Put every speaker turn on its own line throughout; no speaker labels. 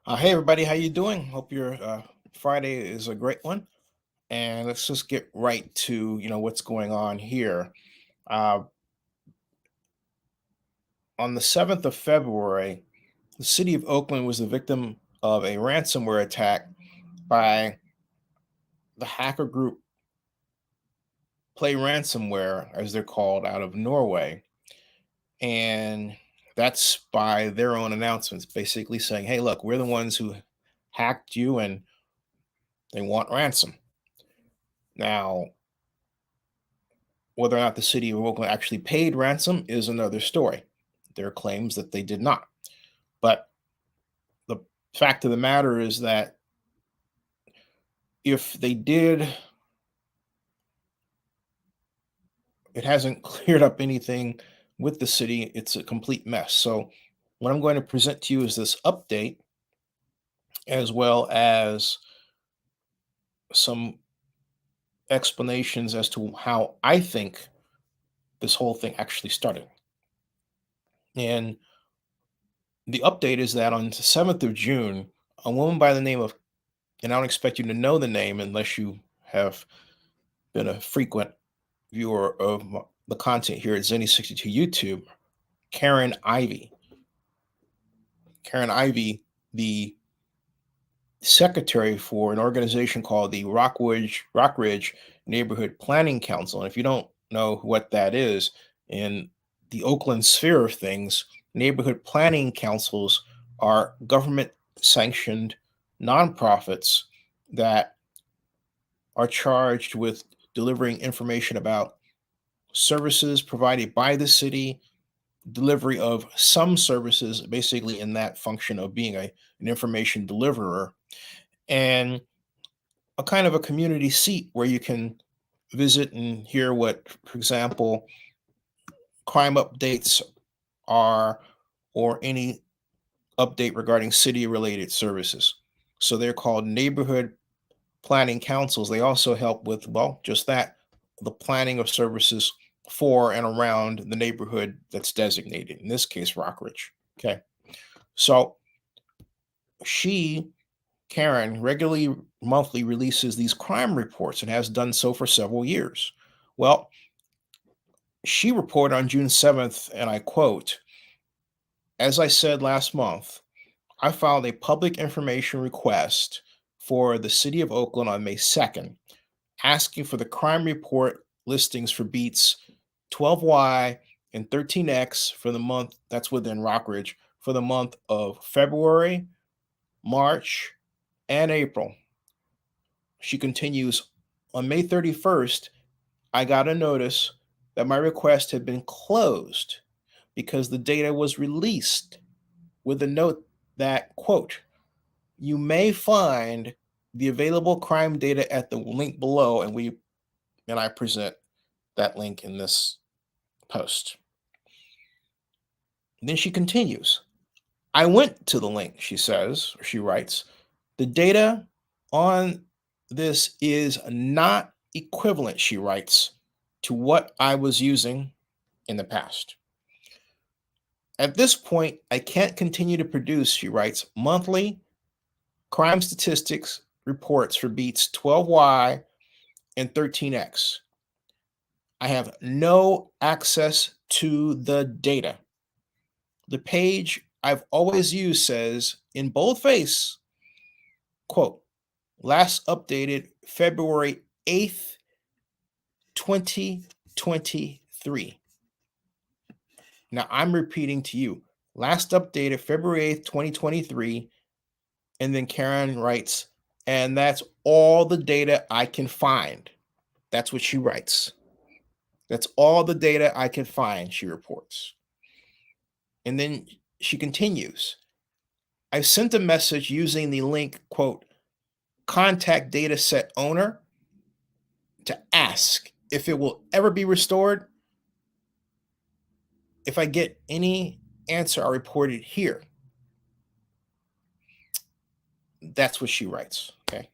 Hey everybody, how you doing? Hope your Friday is a great one. And let's just get right to what's going on here. Uh, on the 7th of February, the city of Oakland was the victim of a ransomware attack by the hacker group Play Ransomware, as they're called, out of Norway. And that's by their own announcements, basically saying, "Hey, look, we're the ones who hacked you, and they want ransom." Now, whether or not the city of Oakland actually paid ransom is another story. There are claims that they did not. But the fact of the matter is that if they did, it hasn't cleared up anything with the city. It's a complete mess. So, what I'm going to present to you is this update, as well as some explanations as to how I think this whole thing actually started. And the update is that on the 7th of June, a woman by the name of, and I don't expect you to know the name unless you have been a frequent viewer of the content here at Zenny62 YouTube, Karen Ivy. Karen Ivy, the secretary for an organization called the Rockridge Neighborhood Planning Council. And if you don't know what that is, in the Oakland sphere of things, neighborhood planning councils are government sanctioned nonprofits that are charged with delivering information about services provided by the city, delivery of some services, basically in that function of being an information deliverer, and a kind of a community seat where you can visit and hear what, for example, crime updates are, or any update regarding city related services. So they're called neighborhood planning councils. They also help with, well, just that, the planning of services for and around the neighborhood that's designated, in this case, Rockridge. Okay. So she, Karen, regularly monthly releases these crime reports and has done so for several years. Well, she reported on June 7th, and I quote, "As I said last month, I filed a public information request for the City of Oakland on May 2nd, asking for the crime report listings for beats 12Y and 13X for the month that's within Rockridge for the month of February, March, and April." She continues, "On May 31st, I got a notice that my request had been closed because the data was released with a note that, quote, you may find the available crime data at the link below." And I present that link in this post. And then she continues, "I went to the link," she says, or she writes. "The data on this is not equivalent," she writes, "to what I was using in the past. At this point, I can't continue to produce," she writes, "monthly crime statistics reports for beats 12Y and 13X. I have no access to the data. The page I've always used says in boldface, quote, last updated February 8th, 2023. Now I'm repeating to you, last updated February 8th, 2023. And then Karen writes, "And that's all the data I can find." That's what she writes. "That's all the data I can find," she reports. And then she continues, "I've sent a message using the link, quote, contact data set owner to ask if it will ever be restored. If I get any answer, I'll report it here." That's what she writes. Okay.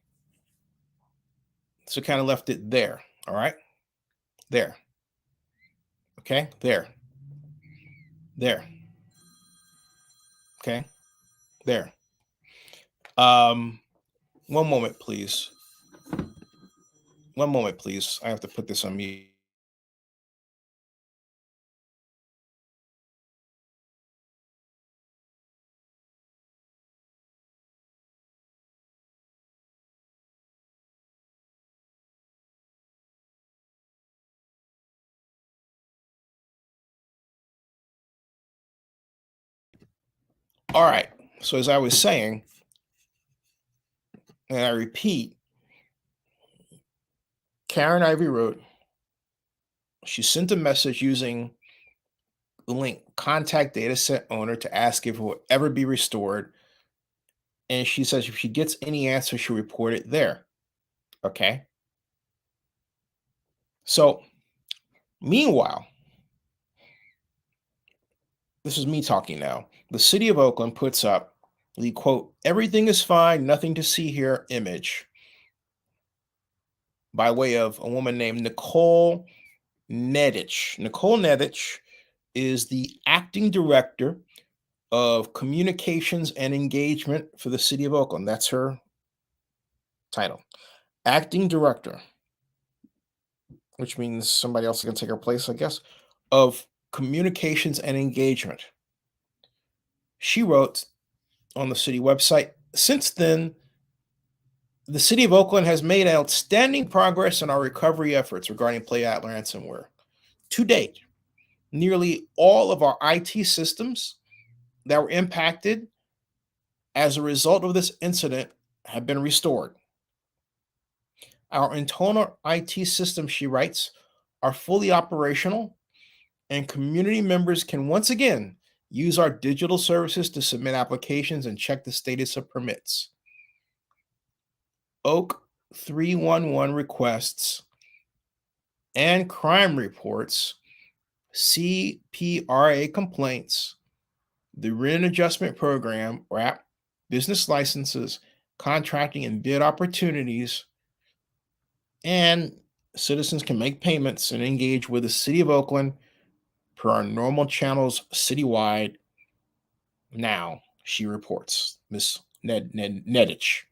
So kind of left it there. All right. There. Okay. There. There. Okay. There. Um, one moment, please. One moment, please. I have to put this on mute. All right. So as I was saying, and I repeat, Karen Ivy wrote, she sent a message using the link contact data set owner to ask if it will ever be restored. And she says if she gets any answer, she'll report it there. Okay. So meanwhile, this is me talking now. The city of Oakland puts up the quote, everything is fine, nothing to see here image by way of a woman named Nicole Nedich. Nicole Nedich is the acting director of communications and engagement for the city of Oakland. That's her title. Acting director, which means somebody else is going to take her place, I guess, of communications and engagement. She wrote on the city website, since then, the city of Oakland has made outstanding progress in our recovery efforts regarding playout ransomware. To date, nearly all of our IT systems that were impacted as a result of this incident have been restored. Our internal IT systems, she writes, are fully operational, and community members can once again use our digital services to submit applications and check the status of permits. Oak 311 requests and crime reports, CPRA complaints, the Rent Adjustment Program, RAP, business licenses, contracting and bid opportunities, and citizens can make payments and engage with the City of Oakland per our normal channels citywide now, she reports, Miss Nedich.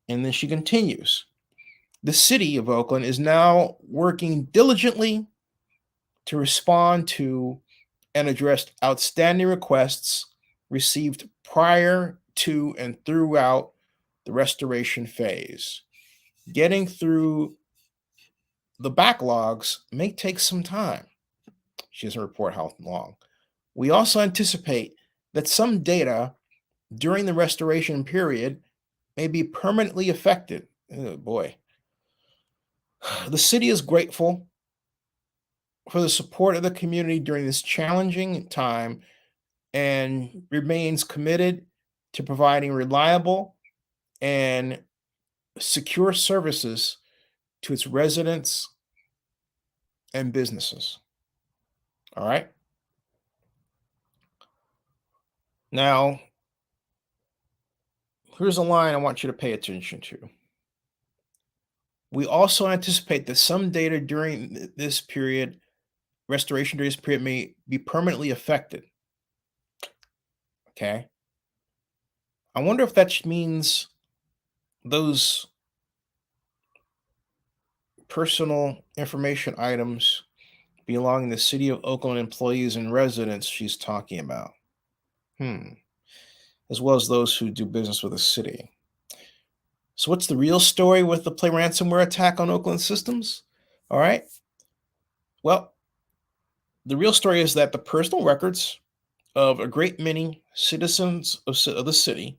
And then she continues. The City of Oakland is now working diligently to respond to and address outstanding requests received prior to and throughout the restoration phase. Getting through the backlogs may take some time. She doesn't report how long. We also anticipate that some data during the restoration period may be permanently affected. Oh boy. The city is grateful for the support of the community during this challenging time and remains committed to providing reliable and secure services to its residents and businesses. All right. Now, here's a line I want you to pay attention to. We also anticipate that some data during this period, restoration during this period, may be permanently affected. Okay. I wonder if that means those personal information items belonging to City of Oakland employees and residents she's talking about. As well as those who do business with the city. So, what's the real story with the play ransomware attack on Oakland systems? All right. Well, the real story is that the personal records of a great many citizens of the city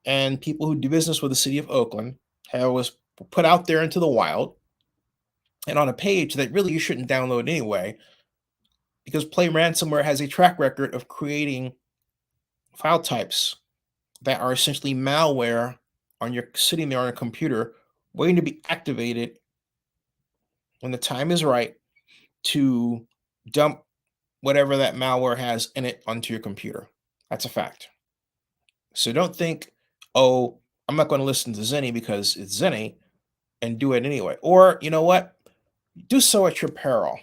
and people who do business with the city of Oakland was put out there into the wild and on a page that really you shouldn't download anyway, because Play Ransomware has a track record of creating file types that are essentially malware on your sitting there on a computer waiting to be activated when the time is right to dump whatever that malware has in it onto your computer. That's a fact. So don't think, oh, I'm not going to listen to Zenny because it's Zenny and do it anyway. Or, you know what? Do so at your peril,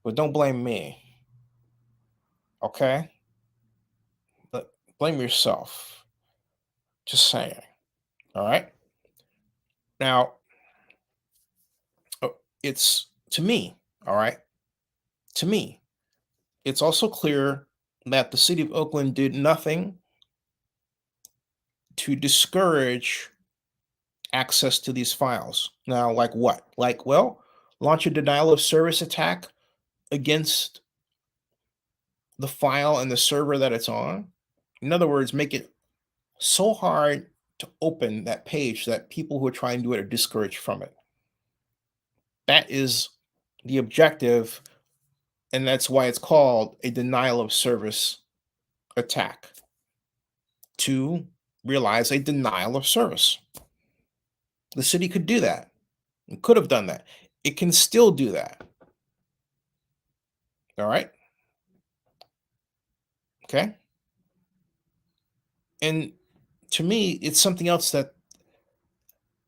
but don't blame me. Okay? But blame yourself. Just saying. All right. Now, uh, it's to me, all right, to me, it's also clear that the city of Oakland did nothing to discourage access to these files. Now, like what? Like, well, launch a denial of service attack against the file and the server that it's on. In other words, make it so hard to open that page that people who are trying to do it are discouraged from it. That is the objective, and that's why it's called a denial of service attack, to realize a denial of service. The city could do that. It could have done that. It can still do that. All right. Okay. And to me, it's something else that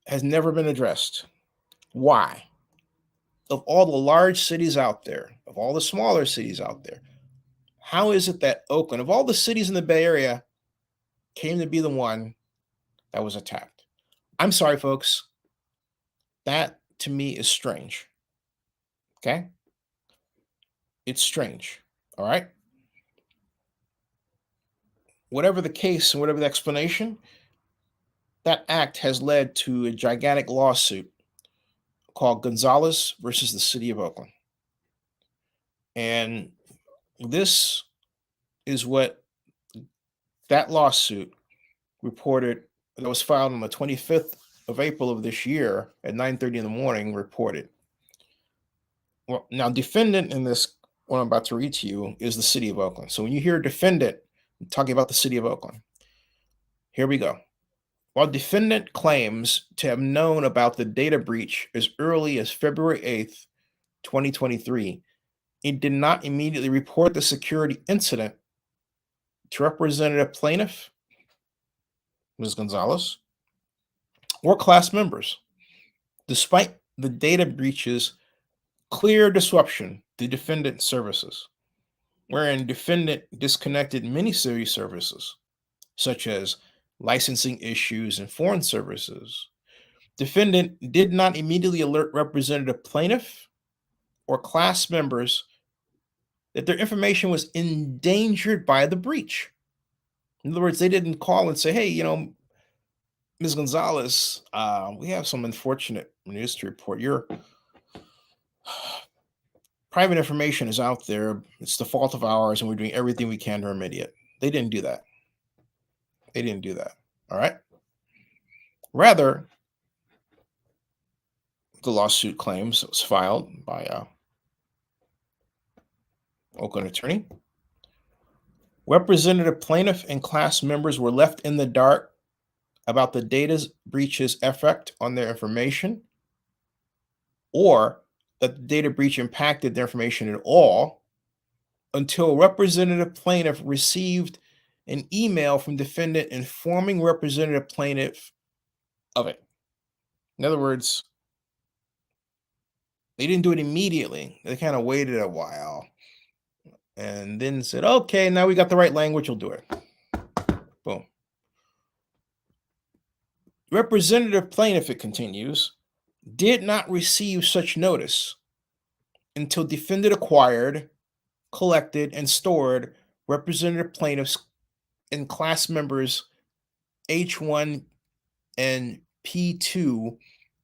has never been addressed. Why? Of all the large cities out there, of all the smaller cities out there, how is it that Oakland, of all the cities in the Bay Area, came to be the one that was attacked? I'm sorry, folks. That to me is strange. Okay. It's strange. All right. Whatever the case and whatever the explanation, that act has led to a gigantic lawsuit called Gonzales versus the City of Oakland. And this is what that lawsuit reported, that was filed on the 25th of April of this year at 9:30 in the morning, reported. Well, now, defendant in this, what I'm about to read to you, is the City of Oakland. So when you hear defendant talking about the City of Oakland, here we go. While defendant claims to have known about the data breach as early as February 8th, 2023, it did not immediately report the security incident to Representative Plaintiff, Ms. Gonzalez, or class members, despite the data breach's clear disruption to defendant services, wherein defendant disconnected many city services, such as licensing issues and foreign services. Defendant did not immediately alert Representative Plaintiff or class members that their information was endangered by the breach. In other words, they didn't call and say, hey, Ms. Gonzalez, we have some unfortunate news to report. Your private information is out there. It's the fault of ours, and we're doing everything we can to remedy it. They didn't do that. They didn't do that. All right. Rather, the lawsuit claims it was filed by Oakland attorney. Representative Plaintiff and class members were left in the dark about the data breach's effect on their information, or that the data breach impacted their information at all, until Representative Plaintiff received an email from defendant informing Representative Plaintiff of it. In other words, they didn't do it immediately. They kind of waited a while and then said, okay, now we got the right language, we'll do it. Boom. Representative Plaintiff, it continues, did not receive such notice until defendant acquired, collected, and stored Representative Plaintiff's and class members H1 and P2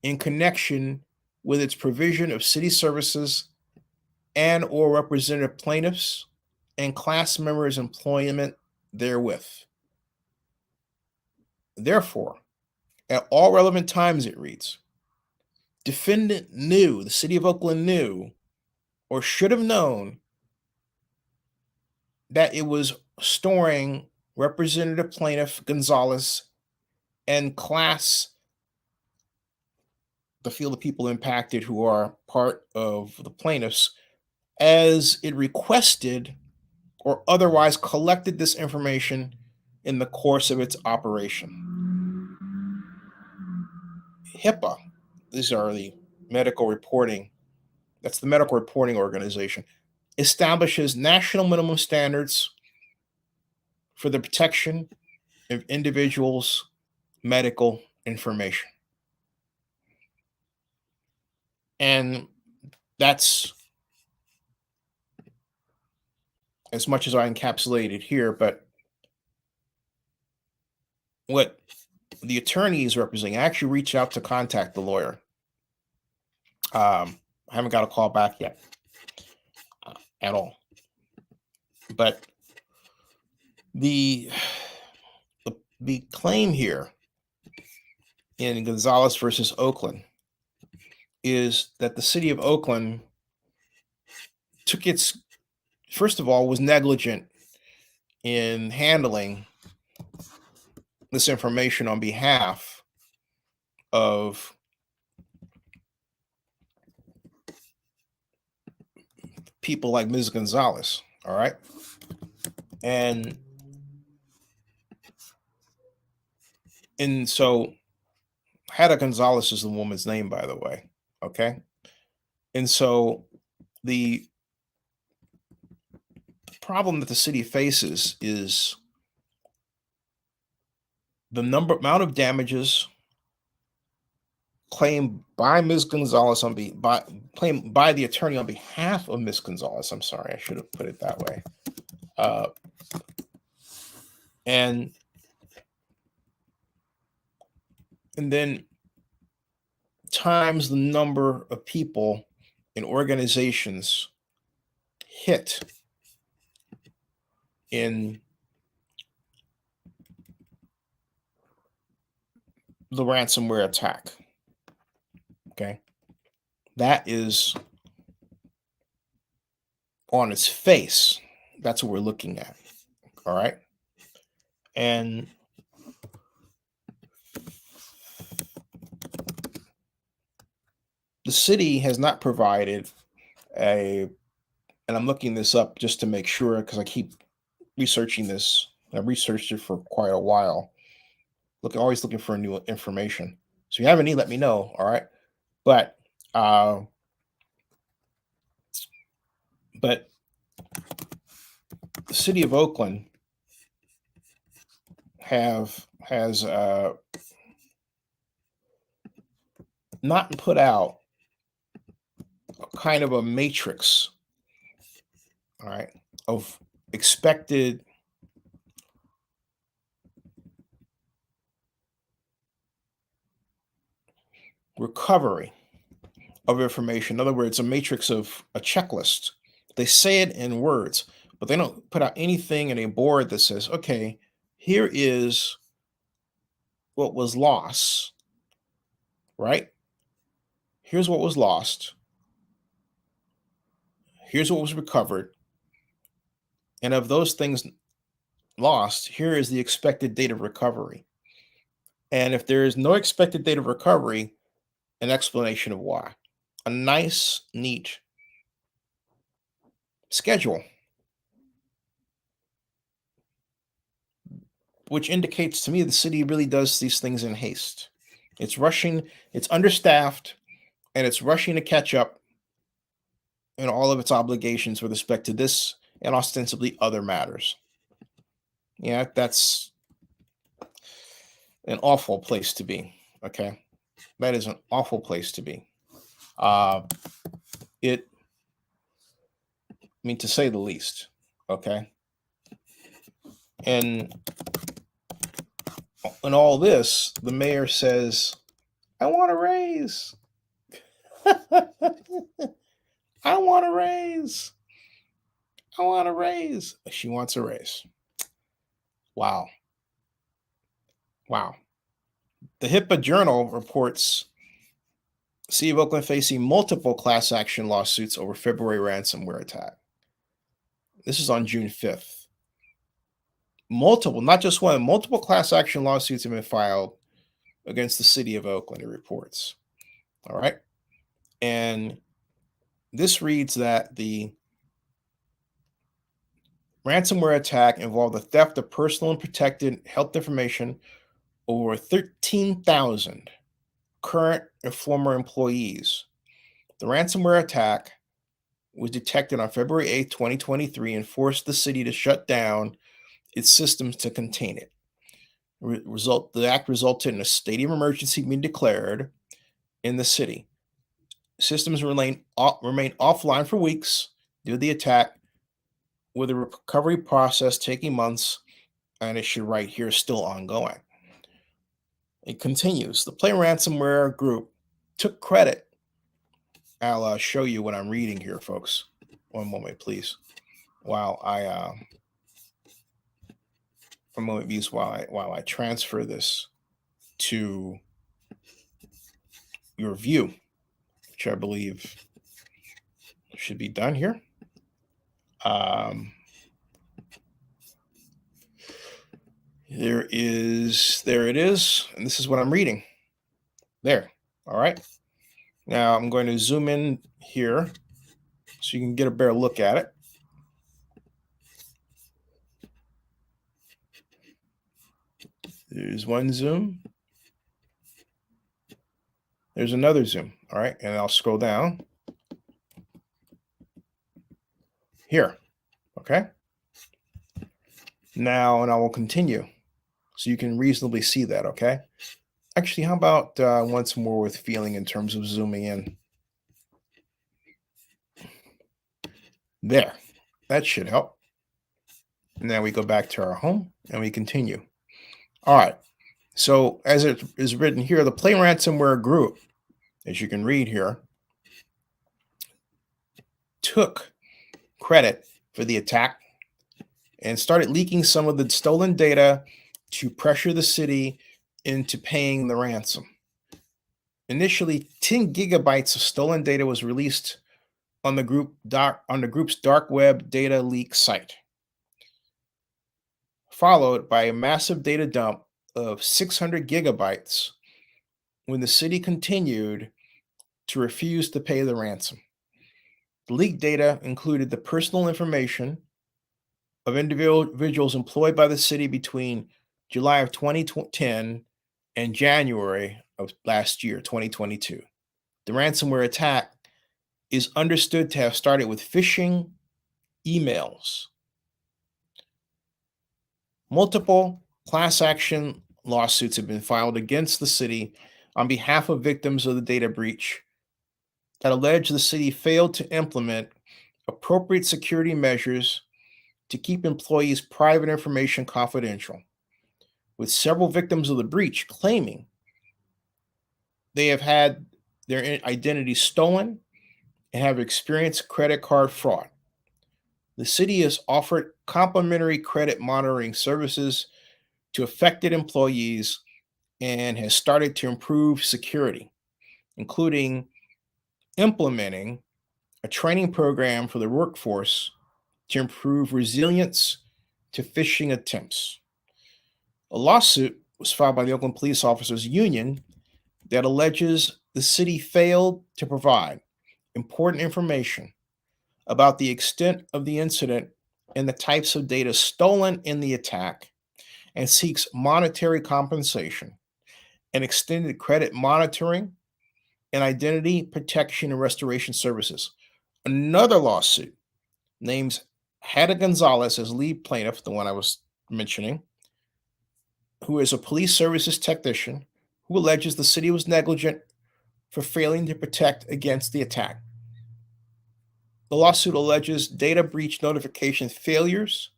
in connection with its provision of city services and or Representative Plaintiffs and class members' employment therewith. Therefore, at all relevant times, it reads, defendant knew, the City of Oakland knew, or should have known, that it was storing Representative Plaintiff Gonzalez and class, the field of people impacted who are part of the plaintiffs, as it requested or otherwise collected this information in the course of its operation. HIPAA, these are the medical reporting, that's the medical reporting organization, establishes national minimum standards for the protection of individuals medical information. And that's as much as I encapsulated here, but what the attorney is representing, I actually reached out to contact the lawyer. I haven't got a call back yet at all. But the, the claim here in Gonzales versus Oakland is that the city of Oakland took its, first of all, was negligent in handling this information on behalf of people like Ms. Gonzales. All right. And so Hada Gonzalez is the woman's name, by the way. Okay. And so the problem that the city faces is the amount of damages claimed by Ms. Gonzalez claimed by the attorney on behalf of Ms. Gonzalez. I'm sorry, I should have put it that way. And then times the number of people and organizations hit in the ransomware attack. Okay. That is on its face. That's what we're looking at. All right. And the city has not provided and I'm looking this up just to make sure because I keep researching this. I've researched it for quite a while. Always looking for new information. So if you have any, let me know. All right. But the city of Oakland has not put out kind of a matrix, all right, of expected recovery of information. In other words, a matrix of a checklist. They say it in words, but they don't put out anything in a board that says, okay, here is what was lost, right? Here's what was lost. Here's what was recovered. And of those things lost, here is the expected date of recovery. And if there is no expected date of recovery, an explanation of why. A nice, neat schedule, which indicates to me the city really does these things in haste. It's rushing, it's understaffed, and it's rushing to catch up in all of its obligations with respect to this and ostensibly other matters. Yeah, that's an awful place to be. Okay. That is an awful place to be. To say the least. Okay. And in all this, the mayor says, I want a raise. I want a raise. I want a raise. She wants a raise. Wow. Wow. The HIPAA Journal reports City of Oakland facing multiple class action lawsuits over February ransomware attack. This is on June 5th. Multiple, not just one, multiple class action lawsuits have been filed against the City of Oakland, it reports. All right. And this reads that the ransomware attack involved the theft of personal and protected health information over 13,000 current and former employees. The ransomware attack was detected on February 8th, 2023, and forced the city to shut down its systems to contain it. The act resulted in a state of emergency being declared in the city. Systems remain offline for weeks due to the attack, with the recovery process taking months, and it should right here still ongoing. It continues. The Play Ransomware group took credit. I'll show you what I'm reading here, folks. One moment, please. While while I transfer this to your view, which I believe should be done here. There it is, and this is what I'm reading. There. All right. Now I'm going to zoom in here so you can get a better look at it. There's one zoom. There's another zoom. All right. And I'll scroll down here. Okay. Now, and I will continue so you can reasonably see that. Okay. Actually, how about once more with feeling in terms of zooming in? There. That should help. Now we go back to our home and we continue. All right. So as it is written here, the Play Ransomware group, as you can read here, took credit for the attack and started leaking some of the stolen data to pressure the city into paying the ransom. Initially, 10 gigabytes of stolen data was released on the group's dark web data leak site, followed by a massive data dump of 600 gigabytes when the city continued to refuse to pay the ransom. The leaked data included the personal information of individuals employed by the city between July of 2010 and January of last year, 2022. The ransomware attack is understood to have started with phishing emails. Multiple class action lawsuits have been filed against the city on behalf of victims of the data breach that allege the city failed to implement appropriate security measures to keep employees' private information confidential, with several victims of the breach claiming they have had their identity stolen and have experienced credit card fraud. The city has offered complimentary credit monitoring services to affected employees and has started to improve security, including implementing a training program for the workforce to improve resilience to phishing attempts. A lawsuit was filed by the Oakland Police Officers Union that alleges the city failed to provide important information about the extent of the incident and the types of data stolen in the attack, and seeks monetary compensation and extended credit monitoring and identity protection and restoration services. Another lawsuit names Gonzales as lead plaintiff, the one I was mentioning, who is a police services technician who alleges the city was negligent for failing to protect against the attack. The lawsuit alleges data breach notification failures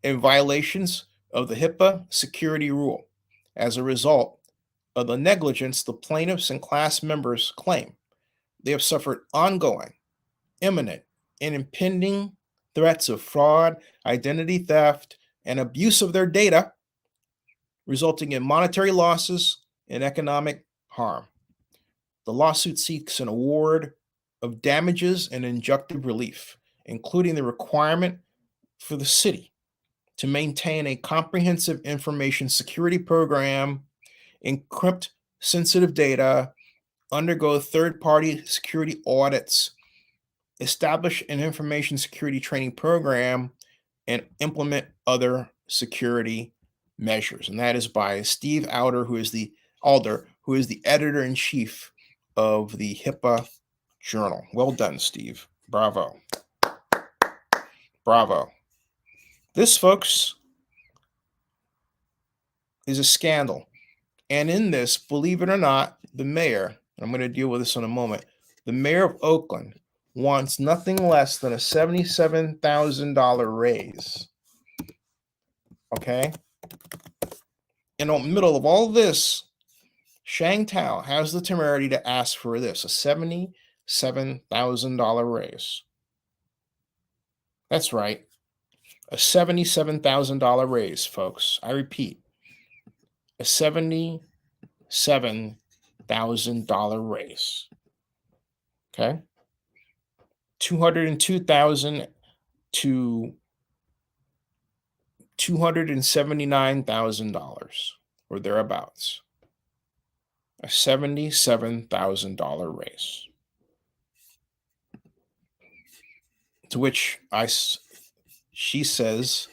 and violations of the HIPAA security rule. As a result of the negligence, the plaintiffs and class members claim they have suffered ongoing, imminent, and impending threats of fraud, identity theft, and abuse of their data, resulting in monetary losses and economic harm. The lawsuit seeks an award of damages and injunctive relief, including the requirement for the city to maintain a comprehensive information security program, encrypt sensitive data, undergo third-party security audits, establish an information security training program, and implement other security measures. And that is by Steve Alder, who is the editor-in-chief of the HIPAA Journal. Well done, Steve. Bravo. Bravo. This, folks, is a scandal. And in this, believe it or not, the mayor, I'm going to deal with this in a moment, the mayor of Oakland wants nothing less than a $77,000 raise. Okay? In the middle of all this, Shang Tao has the temerity to ask for this, a $77,000 raise. That's right, a $77,000 raise, folks. I repeat, a $77,000 raise. Okay? 202,000 to $279,000 or thereabouts. A $77,000 raise. To which she says,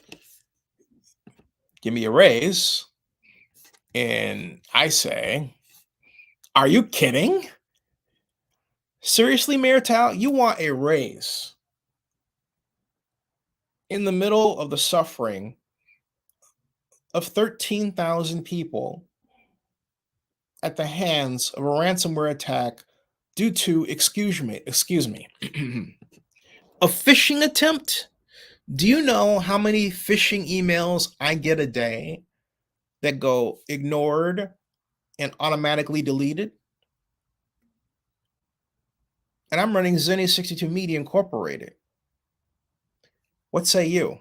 "Give me a raise." And I say, "Are you kidding? Seriously, Mayor Tal, you want a raise in the middle of the suffering of 13,000 people at the hands of a ransomware attack due to, excuse me, a phishing attempt? Do you know how many phishing emails I get a day that go ignored and automatically deleted? And I'm running Zenny 62 Media Incorporated. What say you?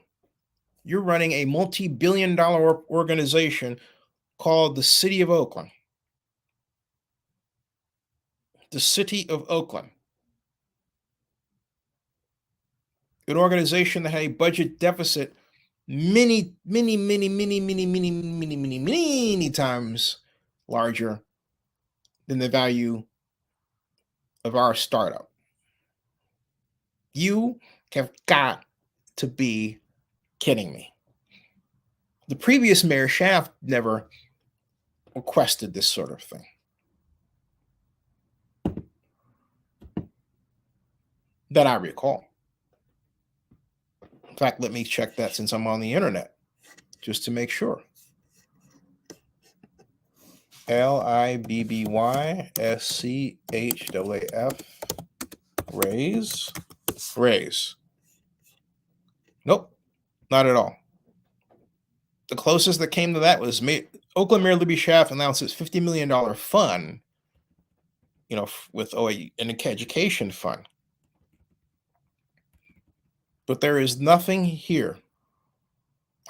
You're running a multi-billion-dollar organization called the City of Oakland. The City of Oakland. An organization that had a budget deficit many times larger than the value of our startup. You have got to be kidding me. The previous mayor Shaft never requested this sort of thing. That I recall. In fact, let me check that since I'm on the internet, just to make sure. LIBBYSCHAF raise. Nope, not at all. The closest that came to that was Oakland Mayor Libby Schaaf announced his $50 million fund, with an education fund. But there is nothing here.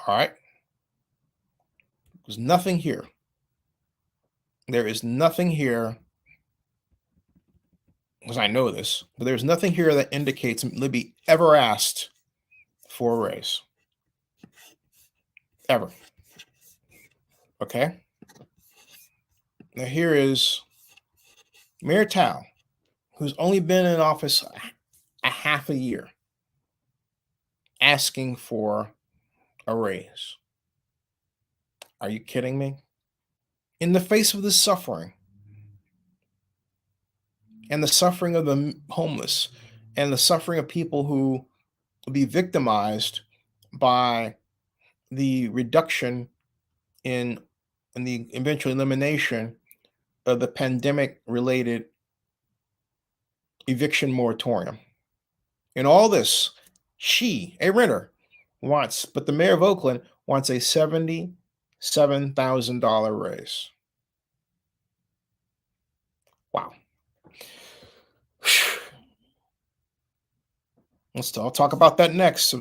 All right? There's nothing here. There is nothing here, because I know this, but there's nothing here that indicates Libby ever asked for a raise. Ever. Okay? Now here is Mayor Tao, who's only been in office a half a year, asking for a raise. Are you kidding me? In the face of this suffering, and the suffering of the homeless, and the suffering of people who will be victimized by the reduction in the eventual elimination of the pandemic-related eviction moratorium. In all this, she, a renter, but the mayor of Oakland wants a $77,000 raise. Wow. I'll talk about that next.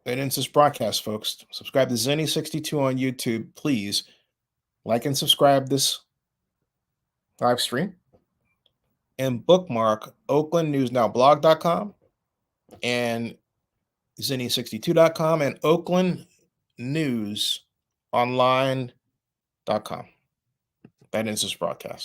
That ends this broadcast, folks. Subscribe to Zenny62 on YouTube. Please like and subscribe this live stream. And bookmark oaklandnewsnowblog.com and Zenny62.com and oaklandnewsonline.com. That ends this broadcast.